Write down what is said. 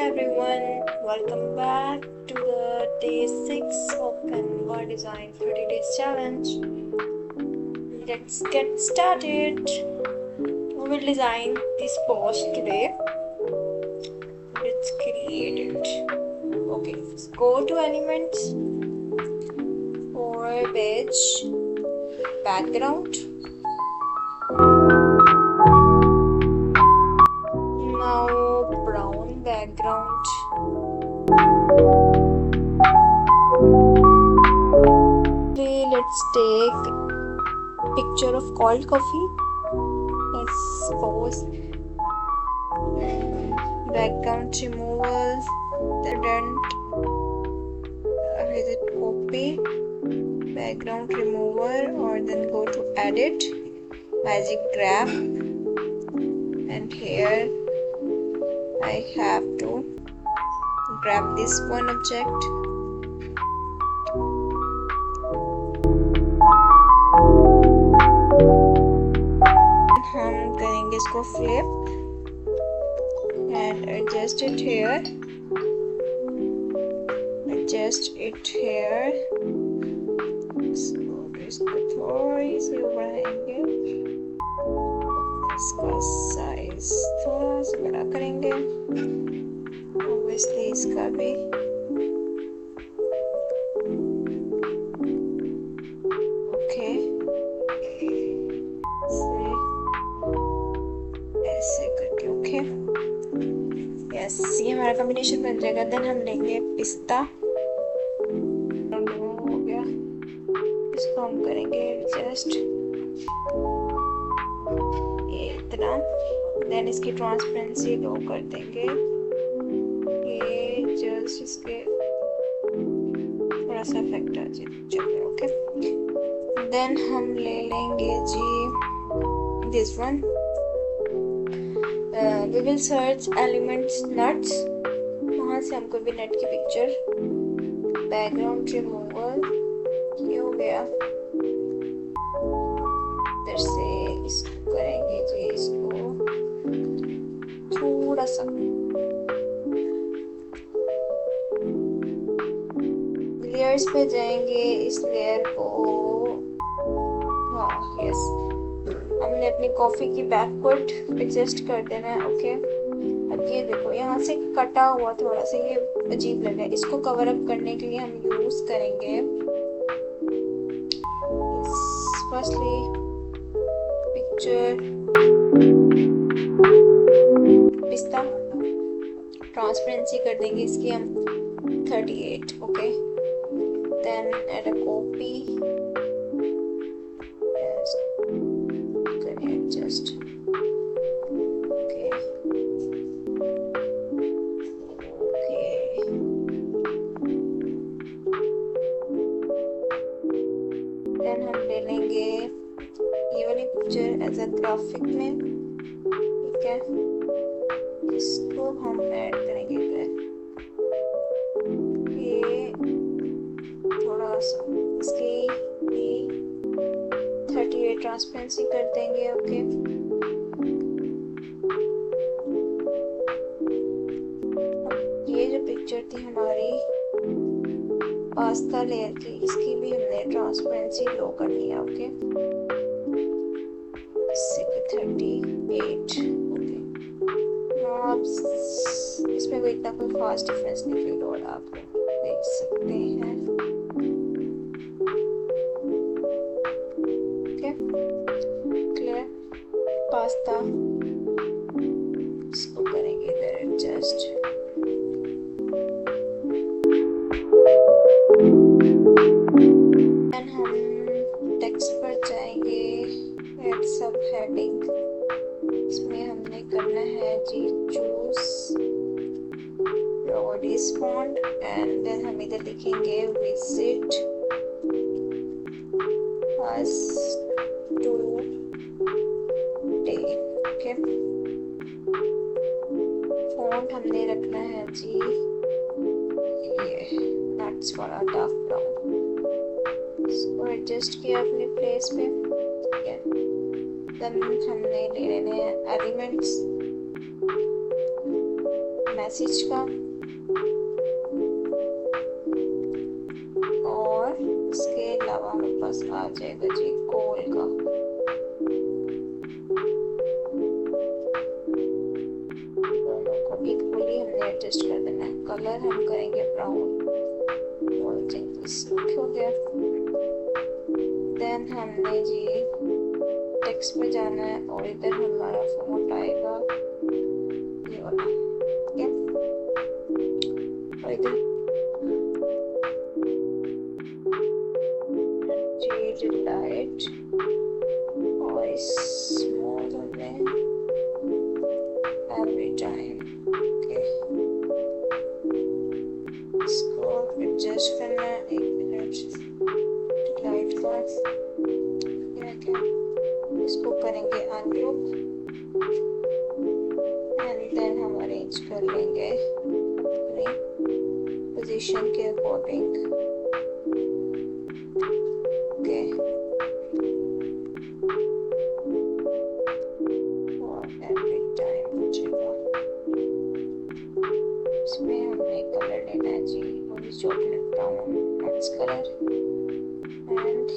everyone, welcome back to the day 6 of Canva Design 30 Days Challenge. Let's get started. We will design this post today. Let's create it. Okay, go to Elements, for page, background. Now brown background. Let's take picture of cold coffee. Let's suppose background removal. Then visit copy background remover, or then go to edit, magic grab, and here I have to grab this one object. हम करेंगे इसको flip and adjust it here. इसको थोड़ी सी बढ़ाएंगे, इसका size थोड़ा सा बड़ा करेंगे, ऑब्वियसली इसका भी ओके, ऐसे करके ओके, यस, ये हमारा कॉम्बिनेशन बन जाएगा। देन हम लेंगे पिस्ता, हो गया, इसको हम करेंगे एडजस्ट इतना। देन इसकी ट्रांसपेरेंसी लो कर देंगे, ये जस्ट इसके थोड़ा सा इफेक्ट आ जाए, ओके। देन हम ले लेंगे जी this one, we will search elements nuts, वहाँ से हमको भी नट की पिक्चर, बैकग्राउंड रिमूवल, ये हो गया। इधर से इसको करेंगे जी, इसको थोड़ा सा लेयर्स पे जाएंगे, इस लेयर को, हाँ यस, हमने अपनी कॉफी की बैकवर्ड एडजस्ट कर देना है, ओके। अब ये देखो, यहाँ से कटा हुआ थोड़ा सा ये अजीब लग रहा है, इसको कवर अप करने के लिए हम यूज करेंगे फर्स्टली पिक्चर पिस्ता, ट्रांसपेरेंसी कर देंगे इसकी हम 38, okay. Then add a copy, adjust, then हम ले लेंगे ये वाली पिक्चर एज अ ग्राफिक में, ठीक है, इसको हम ऐड करेंगे इधर, ये थोड़ा सा इसकी 38 ट्रांसपेरेंसी कर देंगे, ओके। ये जो पिक्चर थी हमारी पास्ता लेयर की, इसकी भी हमने ट्रांसपेरेंसी लो करनी है, ओके, 38, ओके। आप इसमें कोई इतना कोई खास डिफरेंस नहीं फील हो रहा, आप देख सकते हैं, ओके, क्लियर। पास्ता इसको करेंगे इधर एडजस्ट, सब हेडिंग, इसमें हमने करना है जी choose bodies font, and then हम इधर लिखेंगे visit us today, okay. Font हमने रखना है जी ये नट्स वाला डार्क ब्राउन, इसको एडजस्ट किया अपने प्लेस पे, ठीक है। देन हमने ले लेने हैं एलिमेंट्स, मैसेज का, और इसके अलावा हमारे पास आ जाएगा जी कॉल का। दोनों को इक्वली हमने एडजस्ट कर देना है। कलर हम करेंगे ब्राउन, हो गया। देन हमने जी टेक्स्ट में जाना है और इधर हमारा फॉन्ट आएगा ये वाला, ठीक है। और इधर जी लाइट और स्मॉल में एवरी टाइम, ओके। इसको एडजस्ट करना है, 1 मिनट। लाइट का क्या, इसको करेंगे अनग्रुप एंड देन हम अरेंज कर लेंगे अपनी पोजीशन के अकॉर्डिंग, ओके। और एवरी टाइम हो जाएगा। इसमें हमने कलर लेना है जी, और chocolate brown, next colour, and